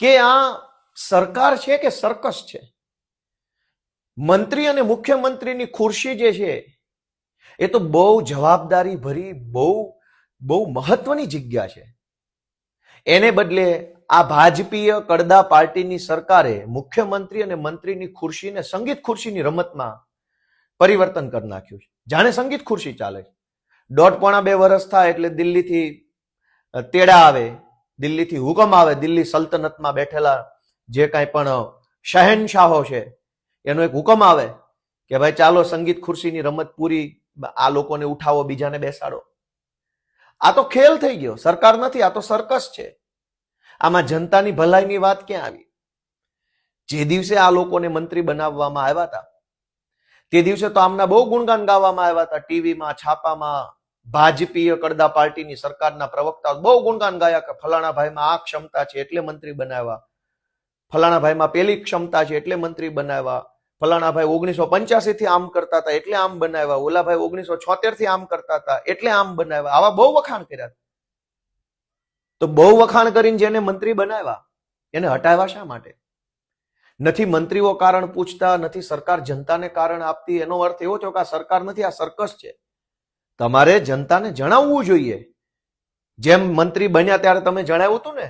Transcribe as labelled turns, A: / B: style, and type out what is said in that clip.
A: કે આ સરકાર છે કે સર્કસ છે? મંત્રી અને મુખ્યમંત્રીની ખુરશી જે છે એ તો બહુ જવાબદારી ભરી બહુ મહત્વની જગ્યા છે. એને બદલે આ ભાજપીય કડદા પાર્ટીની સરકારે મુખ્યમંત્રી અને મંત્રીની ખુરશીને સંગીત ખુરશીની રમતમાં પરિવર્તન કરી નાખ્યું છે. જાણે સંગીત ખુરશી ચાલે છે. 1.5-2 વર્ષ થાય એટલે દિલ્હીથી તેડા આવે, દિલ્હીથી હુકમ આવે, દિલ્હી સલ્તનતમાં બેઠેલા જે કાંઈ પણ શહેનશાહો છે એનો એક હુકમ આવે કે ભાઈ ચાલો સંગીત ખુરશીની રમત પૂરી, આ લોકોને ઉઠાવો, બીજાને બેસાડો. આ તો ખેલ થઈ ગયો, સરકાર નથી, આ તો સર્કસ છે. આમાં જનતાની ભલાઈની વાત ક્યાં આવી? જે દિવસે આ લોકોને મંત્રી બનાવવામાં આવ્યા હતા તે દિવસે તો આમના બહુ ગુણગાન ગાવામાં આવ્યા હતા. ટીવીમાં, છાપામાં ભાજપીય કડદા પાર્ટીની સરકારના પ્રવક્તાઓ બહુ ગુણગાન ગાયા કે ફલાણા ભાઈમાં આ ક્ષમતા છે એટલે મંત્રી બનાવ્યા, ફલાણા ભાઈમાં પેલી ક્ષમતા છે એટલે મંત્રી બનાવ્યા, ફલાણા ભાઈ 1985 થી આમ કરતા હતા એટલે આમ બનાવ્યા, ઓલા ભાઈ 1976 થી આમ કરતા હતા એટલે આમ બનાવ્યા. આવા બહુ વખાણ કર્યા. તો બહુ વખાણ કરીને જેને મંત્રી બનાવ્યા એને હટાવ્યા શા માટે? નથી મંત્રીઓ કારણ પૂછતા, નથી સરકાર જનતાને કારણ આપતી. એનો અર્થ એવો થયો કે આ સરકાર નથી, આ સર્કસ છે. તમારે જનતાને જણાવવું જોઈએ. જેમ મંત્રી બન્યા ત્યારે તમે જણાવ્યું હતું ને